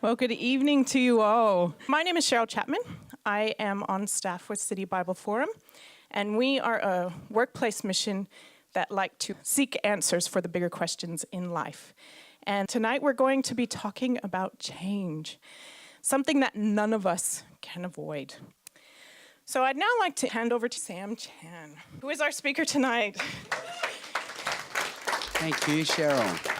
Well, good evening to you all. My name is Cheryl Chapman. I am on staff with City Bible Forum, and we are a workplace mission that like to seek answers for the bigger questions in life. And tonight we're going to be talking about change, something that none of us can avoid. So I'd now like to hand over to Sam Chan, who is our speaker tonight. Thank you, Cheryl.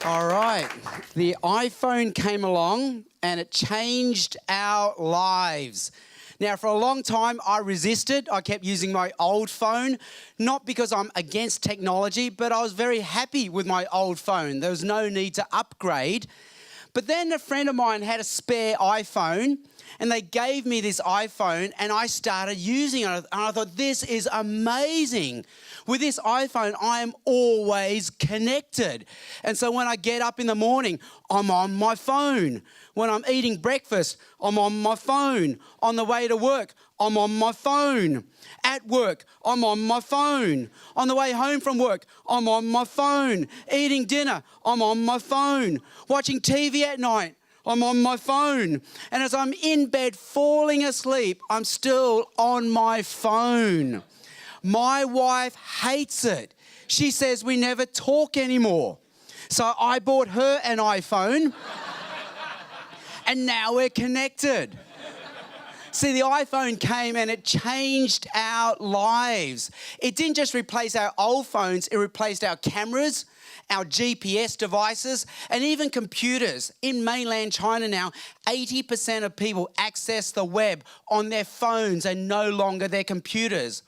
All right, the iPhone came along and it changed our lives. Now, for a long time, I resisted. I kept using my old phone, not because I'm against technology, but I was very happy with my old phone. There was no need to upgrade. But then a friend of mine had a spare iPhone, and they gave me this iPhone, and I started using it. And I thought, this is amazing. With this iPhone, I am always connected. And so when I get up in the morning, I'm on my phone. When I'm eating breakfast, I'm on my phone. On the way to work, I'm on my phone. At work, I'm on my phone. On the way home from work, I'm on my phone. Eating dinner, I'm on my phone. Watching TV at night, I'm on my phone. And as I'm in bed falling asleep, I'm still on my phone. My wife hates it. She says we never talk anymore. So I bought her an iPhone and now we're connected. See, the iPhone came and it changed our lives. It didn't just replace our old phones, it replaced our cameras, our GPS devices, and even computers. In mainland China now, 80% of people access the web on their phones and no longer their computers.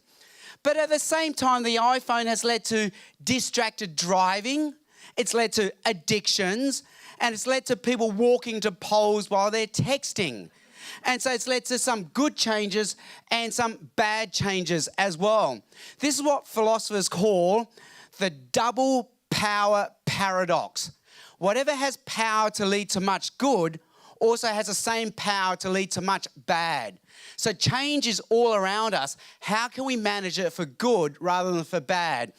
But at the same time, the iPhone has led to distracted driving, it's led to addictions, and it's led to people walking to polls while they're texting. And so it's led to some good changes and some bad changes as well. This is what philosophers call the double power paradox. Whatever has power to lead to much good also has the same power to lead to much bad. So change is all around us. How can we manage it for good rather than for bad?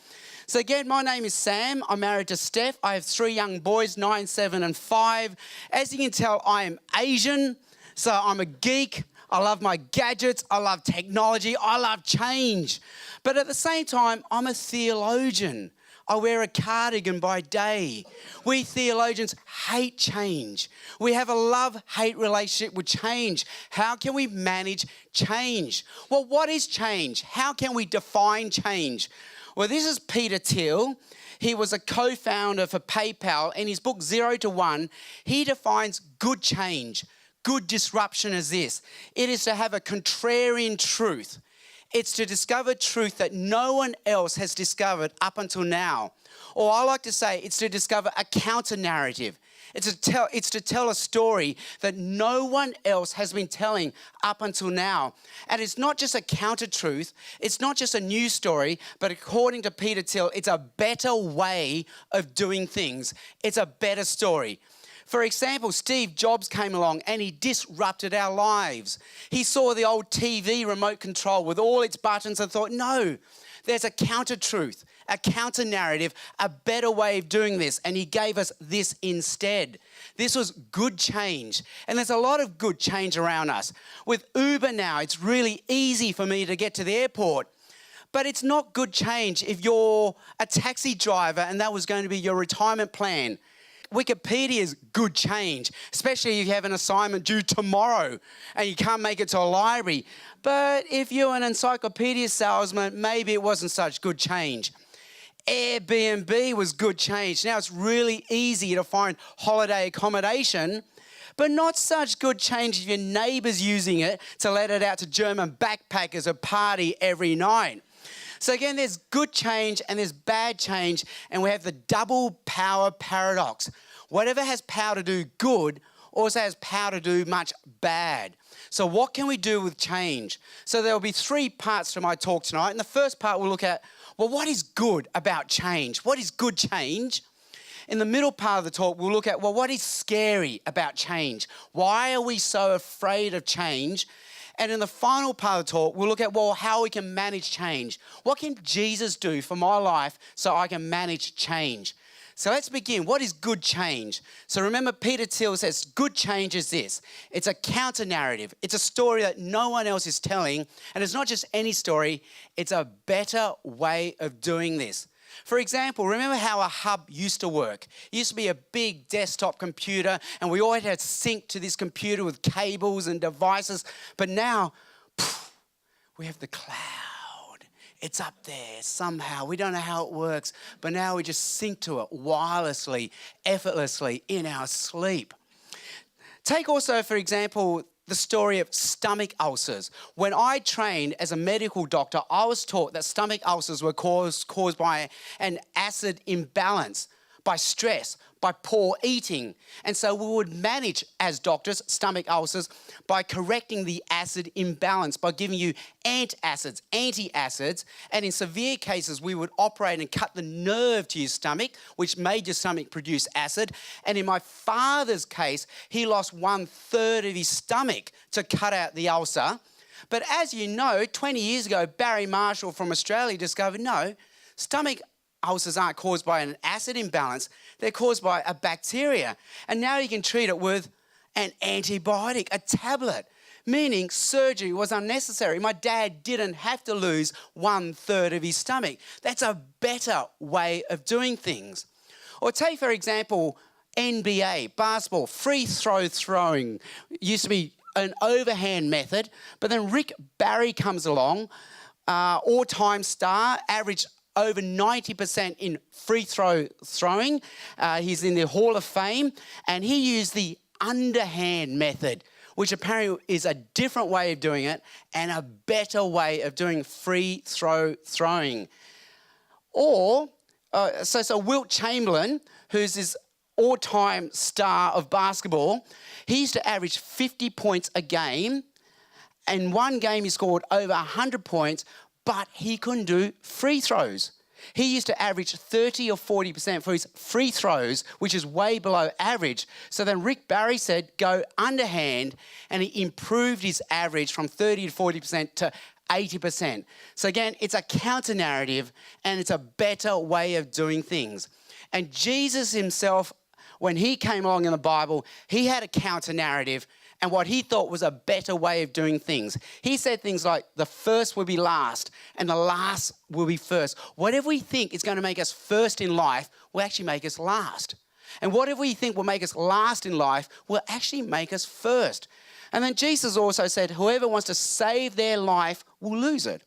So again, my name is Sam. I'm married to Steph. I have 3 young boys, 9, 7 and 5. As you can tell, I am Asian. So I'm a geek. I love my gadgets. I love technology. I love change. But at the same time, I'm a theologian. I wear a cardigan by day. We theologians hate change. We have a love-hate relationship with change. How can we manage change? Well, what is change? How can we define change? Well, this is Peter Thiel. He was a co-founder for PayPal. In his book, 0 to 1, he defines good change, good disruption as this. It is to have a contrarian truth. It's to discover truth that no one else has discovered up until now. Or I like to say it's to discover a counter-narrative. It's to tell a story that no one else has been telling up until now. And it's not just a counter-truth, it's not just a news story, but according to Peter Thiel, it's a better way of doing things. It's a better story. For example, Steve Jobs came along and he disrupted our lives. He saw the old TV remote control with all its buttons and thought, no, there's a counter-truth, a counter-narrative, a better way of doing this. And he gave us this instead. This was good change. And there's a lot of good change around us. With Uber now, it's really easy for me to get to the airport. But it's not good change if you're a taxi driver and that was going to be your retirement plan. Wikipedia is good change, especially if you have an assignment due tomorrow and you can't make it to a library. But if you're an encyclopedia salesman, maybe it wasn't such good change. Airbnb was good change. Now it's really easy to find holiday accommodation, but not such good change if your neighbour's using it to let it out to German backpackers who party every night. So again, there's good change and there's bad change, and we have the double power paradox. Whatever has power to do good also has power to do much bad. So what can we do with change? So there will be 3 parts to my talk tonight. In the first part, we'll look at, well, what is good about change? What is good change? In the middle part of the talk, we'll look at, well, what is scary about change? Why are we so afraid of change? And in the final part of the talk, we'll look at, well, how we can manage change. What can Jesus do for my life so I can manage change? So let's begin. What is good change? So remember, Peter Thiel says good change is this. It's a counter narrative. It's a story that no one else is telling. And it's not just any story. It's a better way of doing this. For example, remember how a hub used to work? It used to be a big desktop computer and we always had to sync to this computer with cables and devices. But now, we have the cloud. It's up there somehow. We don't know how it works, but now we just sync to it wirelessly, effortlessly in our sleep. Take also, for example, the story of stomach ulcers. When I trained as a medical doctor, I was taught that stomach ulcers were caused by an acid imbalance, by stress, by poor eating. And so we would manage, as doctors, stomach ulcers by correcting the acid imbalance, by giving you antacids, and in severe cases, we would operate and cut the nerve to your stomach, which made your stomach produce acid. And in my father's case, he lost 1/3 of his stomach to cut out the ulcer. But as you know, 20 years ago, Barry Marshall from Australia discovered, no, stomach ulcers aren't caused by an acid imbalance, they're caused by a bacteria. And now you can treat it with an antibiotic, a tablet, meaning surgery was unnecessary. My dad didn't have to lose 1/3 of his stomach. That's a better way of doing things. Or take, for example, NBA, basketball, free throw throwing. It used to be an overhand method, but then Rick Barry comes along, all-time star, averaged over 90% in free throw throwing. He's in the Hall of Fame, and he used the underhand method, which apparently is a different way of doing it and a better way of doing free throw throwing. Or, so Wilt Chamberlain, who's this all-time star of basketball, he used to average 50 points a game. In one game, he scored over 100 points, but he couldn't do free throws. He used to average 30 or 40% for his free throws, which is way below average. So then Rick Barry said, go underhand, and he improved his average from 30 to 40% to 80%. So again, it's a counter narrative, and it's a better way of doing things. And Jesus himself, when he came along in the Bible, he had a counter narrative and what he thought was a better way of doing things. He said things like, the first will be last and the last will be first. Whatever we think is going to make us first in life will actually make us last. And whatever we think will make us last in life will actually make us first. And then Jesus also said, whoever wants to save their life will lose it.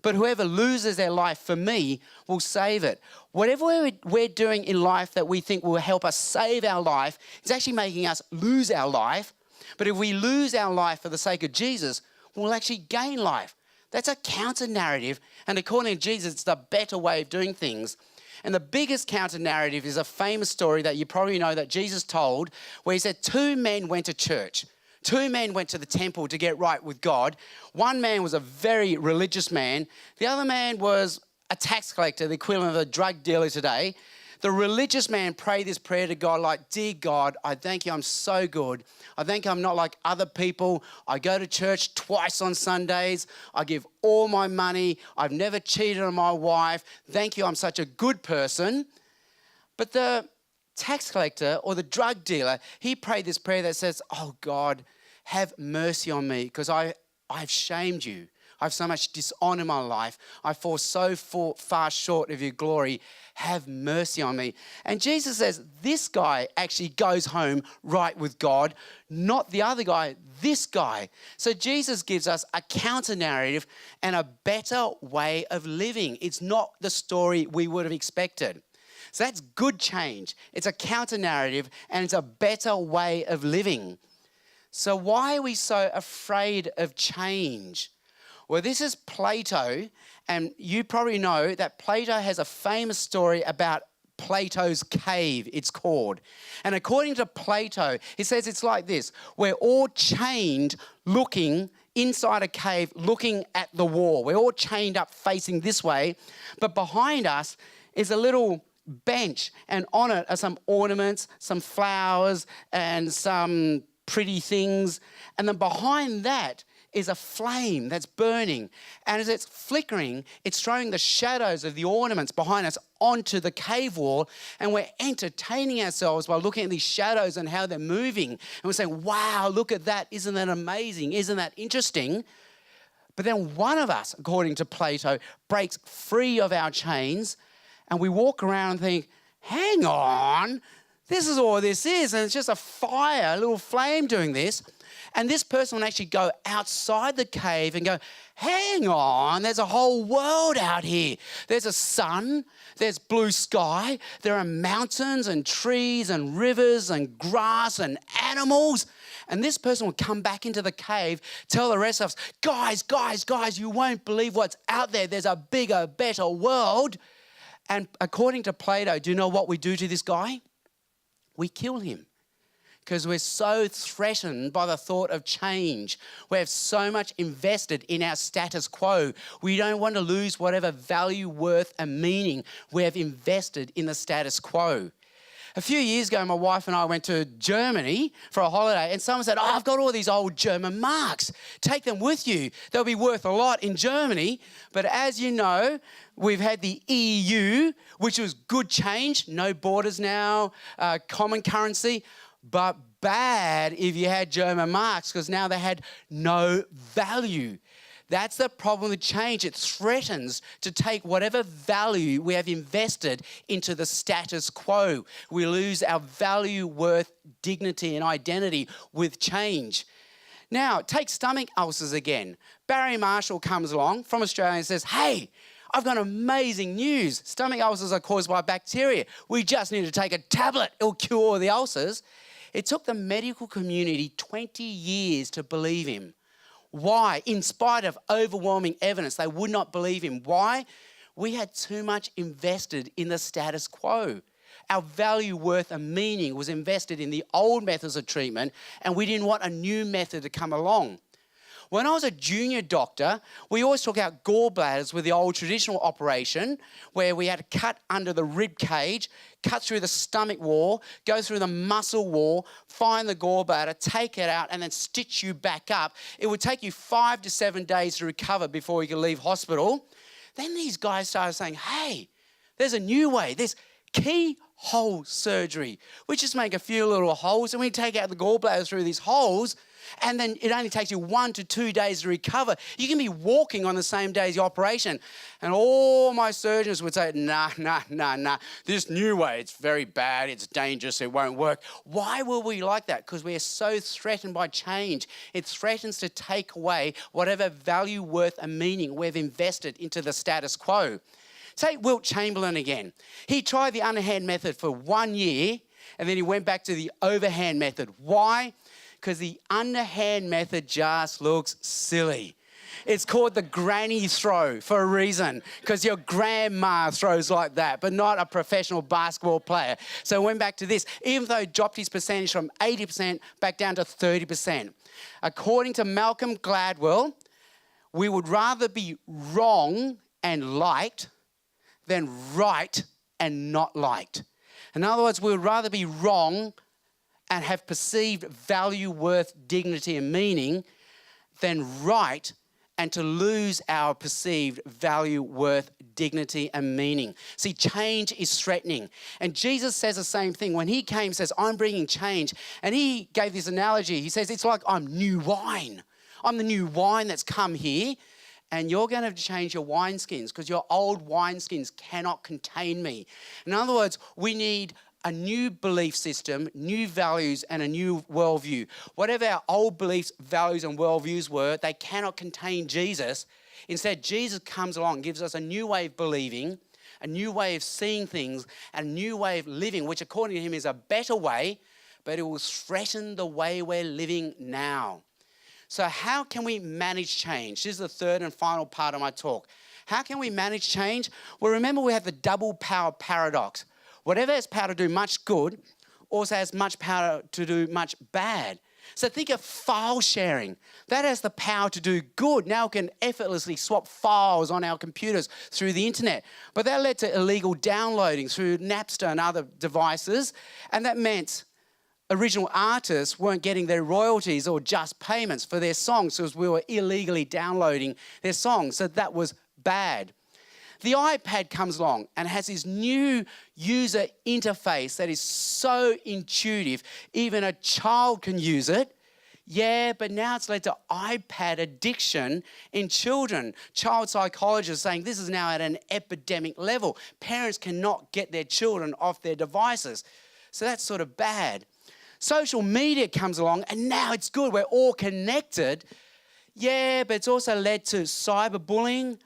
But whoever loses their life for me will save it. Whatever we're doing in life that we think will help us save our life is actually making us lose our life. But if we lose our life for the sake of Jesus, we'll actually gain life. That's a counter narrative. And according to Jesus, it's the better way of doing things. And the biggest counter narrative is a famous story that you probably know that Jesus told, where he said 2 men went to church. 2 men went to the temple to get right with God. One man was a very religious man. The other man was a tax collector, the equivalent of a drug dealer today. The religious man prayed this prayer to God like, dear God, I thank you I'm so good. I thank you I'm not like other people. I go to church twice on Sundays. I give all my money. I've never cheated on my wife. Thank you I'm such a good person. But the tax collector or the drug dealer, he prayed this prayer that says, oh God, have mercy on me because I've shamed you. I have so much dishonor in my life. I fall so far short of your glory. Have mercy on me. And Jesus says this guy actually goes home right with God, not the other guy, this guy. So Jesus gives us a counter narrative and a better way of living. It's not the story we would have expected. So that's good change. It's a counter narrative and it's a better way of living. So why are we so afraid of change? Well, this is Plato, and you probably know that Plato has a famous story about Plato's cave, it's called. And according to Plato, he says it's like this. We're all chained looking inside a cave, looking at the wall. We're all chained up facing this way, but behind us is a little bench, and on it are some ornaments, some flowers, and some pretty things. And then behind that is a flame that's burning. And as it's flickering, it's throwing the shadows of the ornaments behind us onto the cave wall. And we're entertaining ourselves by looking at these shadows and how they're moving. And we're saying, wow, look at that. Isn't that amazing? Isn't that interesting? But then one of us, according to Plato, breaks free of our chains and we walk around and think, hang on, this is all this is. And it's just a fire, a little flame doing this. And this person will actually go outside the cave and go, hang on, there's a whole world out here. There's a sun, there's blue sky, there are mountains and trees and rivers and grass and animals. And this person will come back into the cave, tell the rest of us, guys, you won't believe what's out there. There's a bigger, better world. And according to Plato, do you know what we do to this guy? We kill him. Because we're so threatened by the thought of change. We have so much invested in our status quo. We don't want to lose whatever value, worth, and meaning we have invested in the status quo. A few years ago, my wife and I went to Germany for a holiday, and someone said, I've got all these old German marks. Take them with you. They'll be worth a lot in Germany. But as you know, we've had the EU, which was good change, no borders now, common currency. But bad if you had German marks, because now they had no value. That's the problem with change. It threatens to take whatever value we have invested into the status quo. We lose our value, worth, dignity, and identity with change. Now, take stomach ulcers again. Barry Marshall comes along from Australia and says, hey, I've got amazing news. Stomach ulcers are caused by bacteria. We just need to take a tablet. It'll cure all the ulcers. It took the medical community 20 years to believe him. Why? In spite of overwhelming evidence, they would not believe him. Why? We had too much invested in the status quo. Our value, worth, and meaning was invested in the old methods of treatment, and we didn't want a new method to come along. When I was a junior doctor, we always took out gallbladders with the old traditional operation where we had to cut under the rib cage, cut through the stomach wall, go through the muscle wall, find the gallbladder, take it out, and then stitch you back up. It would take you 5 to 7 days to recover before you could leave hospital. Then these guys started saying, hey, there's a new way. There's keyhole surgery. We just make a few little holes and we take out the gallbladder through these holes, and then it only takes you 1 to 2 days to recover. You can be walking on the same day as the operation. And all my surgeons would say, nah. This new way, it's very bad, it's dangerous, it won't work. Why were we like that? Because we are so threatened by change. It threatens to take away whatever value, worth, and meaning we've invested into the status quo. Take Wilt Chamberlain again. He tried the underhand method for 1 year, and then he went back to the overhand method. Why? Because the underhand method just looks silly. It's called the granny throw for a reason, because your grandma throws like that, but not a professional basketball player. So he went back to this, even though he dropped his percentage from 80% back down to 30%. According to Malcolm Gladwell, we would rather be wrong and liked than right and not liked. In other words, we would rather be wrong and have perceived value, worth, dignity, and meaning than right and to lose our perceived value, worth, dignity, and meaning. See, change is threatening. And Jesus says the same thing. When he came, he says, I'm bringing change. And he gave this analogy. He says, it's like I'm new wine. I'm the new wine that's come here. And you're going to have to change your wineskins because your old wineskins cannot contain me. In other words, we need a new belief system, new values, and a new worldview. Whatever our old beliefs, values, and worldviews were, they cannot contain Jesus. Instead, Jesus comes along and gives us a new way of believing, a new way of seeing things, and a new way of living, which according to him is a better way, but it will threaten the way we're living now. So how can we manage change? This is the third and final part of my talk. How can we manage change? Well, remember we have the double power paradox. Whatever has power to do much good also has much power to do much bad. So think of file sharing. That has the power to do good. Now we can effortlessly swap files on our computers through the internet. But that led to illegal downloading through Napster and other devices. And that meant original artists weren't getting their royalties or just payments for their songs because we were illegally downloading their songs. So that was bad. The iPad comes along and has this new user interface that is so intuitive, even a child can use it. Yeah, but now it's led to iPad addiction in children. Child psychologists saying this is now at an epidemic level. Parents cannot get their children off their devices. So that's sort of bad. Social media comes along and now it's good. We're all connected. Yeah, but it's also led to cyberbullying,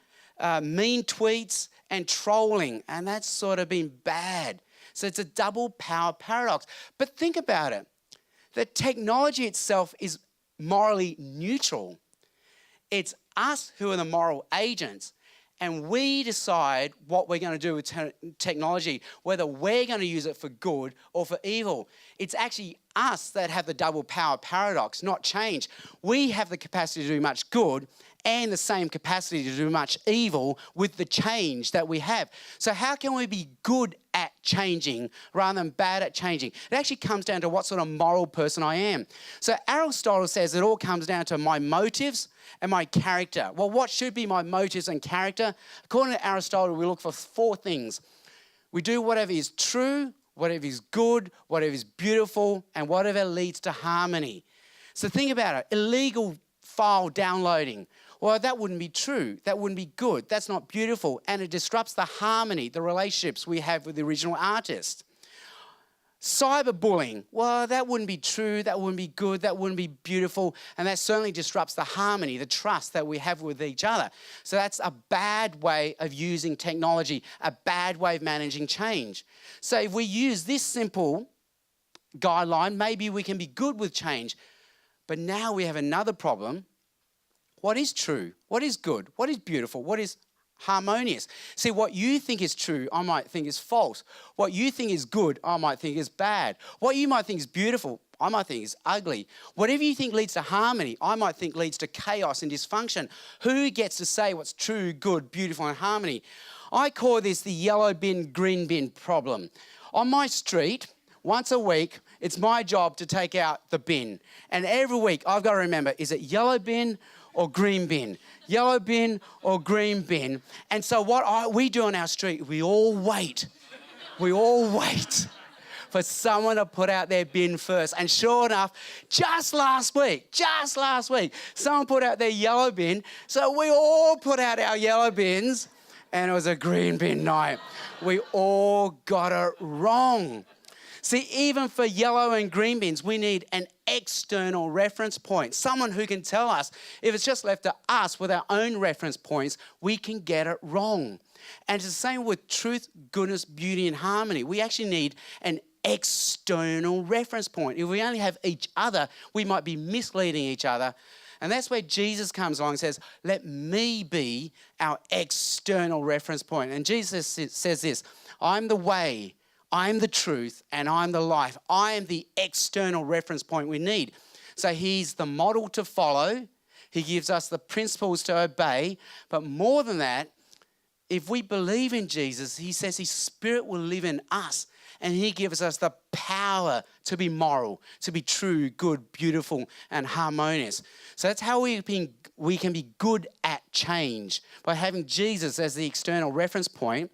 mean tweets and trolling. And that's sort of been bad. So it's a double power paradox. But think about it. The technology itself is morally neutral. It's us who are the moral agents, and we decide what we're going to do with technology, whether we're going to use it for good or for evil. It's actually us that have the double power paradox, not change. We have the capacity to do much good and the same capacity to do much evil with the change that we have. So how can we be good at changing rather than bad at changing? It actually comes down to what sort of moral person I am. So Aristotle says it all comes down to my motives and my character. Well, what should be my motives and character? According to Aristotle, we look for 4 things. We do whatever is true, whatever is good, whatever is beautiful, and whatever leads to harmony. So think about it. Illegal file downloading. Well, that wouldn't be true. That wouldn't be good. That's not beautiful. And it disrupts the harmony, the relationships we have with the original artist. Cyberbullying. Well, that wouldn't be true. That wouldn't be good. That wouldn't be beautiful. And that certainly disrupts the harmony, the trust that we have with each other. So that's a bad way of using technology, a bad way of managing change. So if we use this simple guideline, maybe we can be good with change. But now we have another problem. What is true? What is good? What is beautiful? What is harmonious? See, what you think is true, I might think is false. What you think is good, I might think is bad. What you might think is beautiful, I might think is ugly. Whatever you think leads to harmony, I might think leads to chaos and dysfunction. Who gets to say what's true, good, beautiful, and harmony? I call this the yellow bin, green bin problem. On my street, once a week, it's my job to take out the bin. And every week, I've got to remember, is it yellow bin or green bin? Yellow bin or green bin? And so what we do on our street, we all wait. We all wait for someone to put out their bin first. And sure enough, just last week, someone put out their yellow bin. So we all put out our yellow bins and it was a green bin night. We all got it wrong. See, even for yellow and green bins, we need an external reference point, someone who can tell us. If it's just left to us with our own reference points, we can get it wrong. And it's the same with truth, goodness, beauty, and harmony. We actually need an external reference point. If we only have each other, we might be misleading each other. And that's where Jesus comes along and says, let me be our external reference point. And Jesus says this, I'm the way, I'm the truth, and I'm the life. I am the external reference point we need. So he's the model to follow. He gives us the principles to obey. But more than that, if we believe in Jesus, he says his spirit will live in us. And he gives us the power to be moral, to be true, good, beautiful, and harmonious. So that's how we can be good at change, by having Jesus as the external reference point.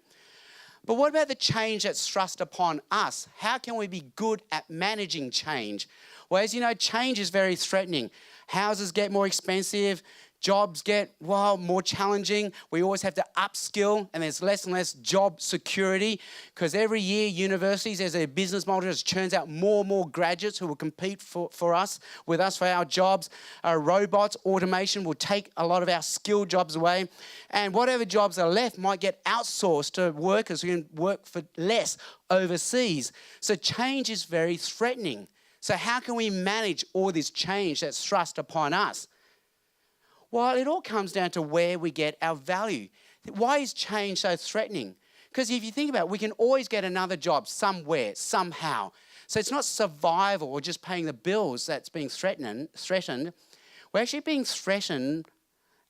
But what about the change that's thrust upon us? How can we be good at managing change? Well, as you know, change is very threatening. Houses get more expensive. Jobs get, more challenging. We always have to upskill, and there's less and less job security because every year universities, as their business model just churns out more and more graduates who will compete with us for our jobs. Robots, automation will take a lot of our skilled jobs away, and whatever jobs are left might get outsourced to workers who can work for less overseas. So change is very threatening. So how can we manage all this change that's thrust upon us? Well, it all comes down to where we get our value. Why is change so threatening? Because if you think about it, we can always get another job somewhere, somehow. So it's not survival or just paying the bills that's being threatened. We're actually being threatened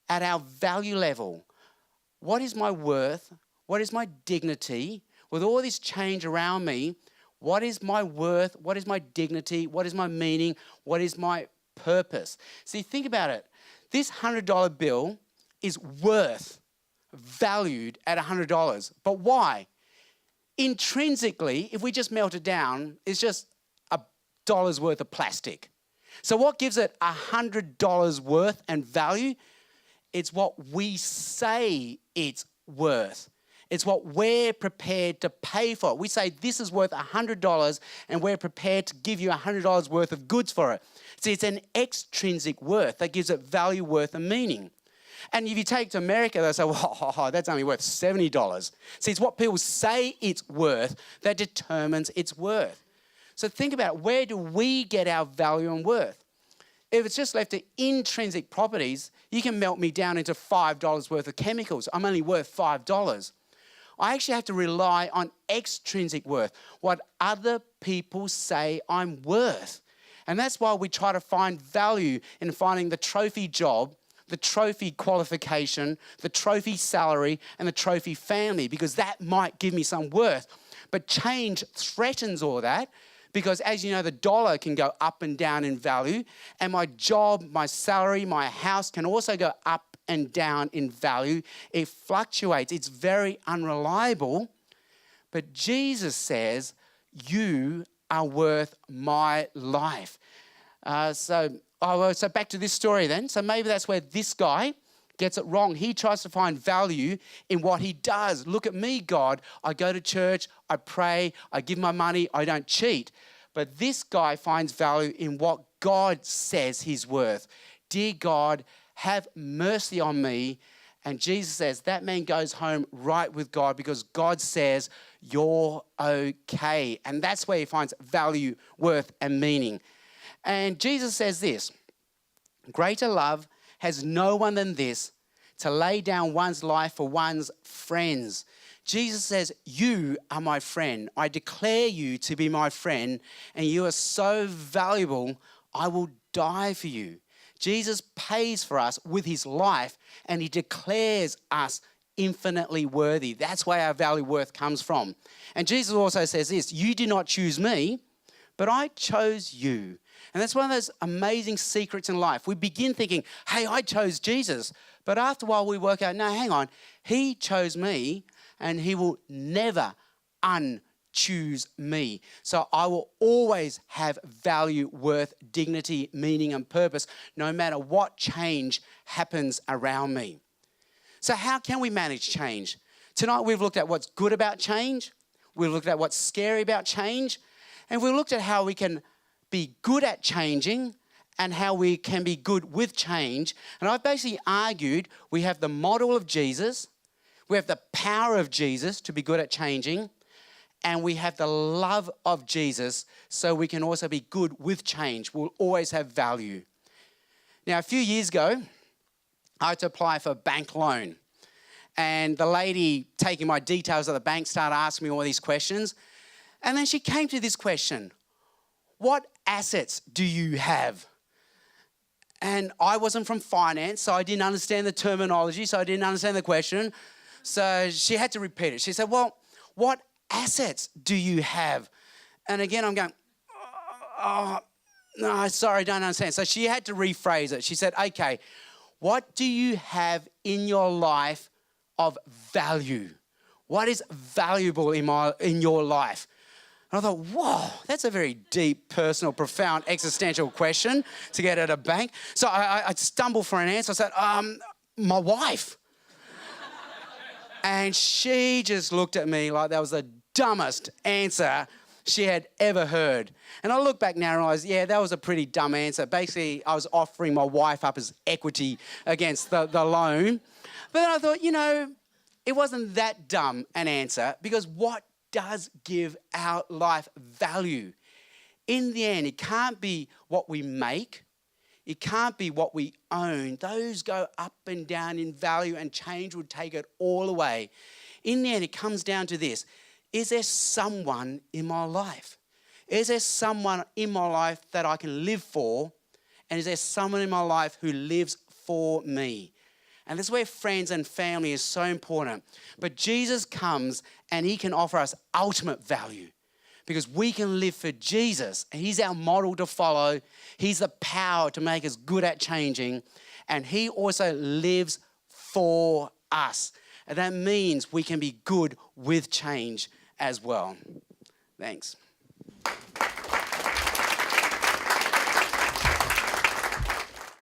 at our value level. What is my worth? What is my dignity? With all this change around me, What is my worth? What is my dignity? What is my meaning? What is my purpose? See, think about it. This $100 bill is valued at $100. But why? Intrinsically, if we just melt it down, it's just $1 worth of plastic. So what gives it $100 worth and value? It's what we say it's worth. It's what we're prepared to pay for. We say this is worth $100 and we're prepared to give you $100 worth of goods for it. See, it's an extrinsic worth that gives it value, worth, and meaning. And if you take to America, they'll say, well, that's only worth $70. See, it's what people say it's worth that determines its worth. So think about it. Where do we get our value and worth? If it's just left to intrinsic properties, you can melt me down into $5 worth of chemicals. I'm only worth $5. I actually have to rely on extrinsic worth, what other people say I'm worth. And that's why we try to find value in finding the trophy job, the trophy qualification, the trophy salary, and the trophy family, because that might give me some worth. But change threatens all that, because as you know, the dollar can go up and down in value, and my job, my salary, my house can also go up and down in value. It fluctuates. It's very unreliable. But Jesus says, you are worth my life. So back to this story then. So maybe that's where this guy gets it wrong. He tries to find value in what he does. Look at me, God. I go to church, I pray, I give my money, I don't cheat. But this guy finds value in what God says he's worth. Dear God, have mercy on me. And Jesus says that man goes home right with God because God says you're okay. And that's where he finds value, worth, and meaning. And Jesus says this, greater love has no one than this, to lay down one's life for one's friends. Jesus says, you are my friend. I declare you to be my friend, and you are so valuable, I will die for you. Jesus pays for us with his life, and he declares us infinitely worthy. That's where our value worth comes from. And Jesus also says this, you did not choose me, but I chose you. And that's one of those amazing secrets in life. We begin thinking, hey, I chose Jesus. But after a while we work out, no, hang on, he chose me and he will never unchoose me. So I will always have value, worth, dignity, meaning, and purpose, no matter what change happens around me. So how can we manage change? Tonight we've looked at what's good about change. We've looked at what's scary about change. And we've looked at how we can be good at changing and how we can be good with change. And I've basically argued we have the model of Jesus, we have the power of Jesus to be good at changing, and we have the love of Jesus so we can also be good with change. We'll always have value. Now, a few years ago, I had to apply for a bank loan. And the lady taking my details at the bank started asking me all these questions. And then she came to this question, what assets do you have? And I wasn't from finance, so I didn't understand the terminology, so I didn't understand the question. So she had to repeat it. She said, well, what assets do you have? And again, I'm going, no, sorry, I don't understand. So she had to rephrase it. She said, okay, what do you have in your life of value? What is valuable in your life? And I thought, whoa, that's a very deep, personal, profound, existential question to get at a bank. So I stumbled for an answer. I said, my wife. And she just looked at me like that was the dumbest answer she had ever heard. And I look back now and realize, yeah, that was a pretty dumb answer. Basically, I was offering my wife up as equity against the loan. But then I thought, it wasn't that dumb an answer, because what does give our life value? In the end, it can't be what we make. It can't be what we own. Those go up and down in value, and change would take it all away. In the end, it comes down to this. Is there someone in my life? Is there someone in my life that I can live for? And is there someone in my life who lives for me? And this is where friends and family is so important. But Jesus comes and he can offer us ultimate value. because we can live for Jesus. He's our model to follow. He's the power to make us good at changing. And he also lives for us. And that means we can be good with change as well. Thanks.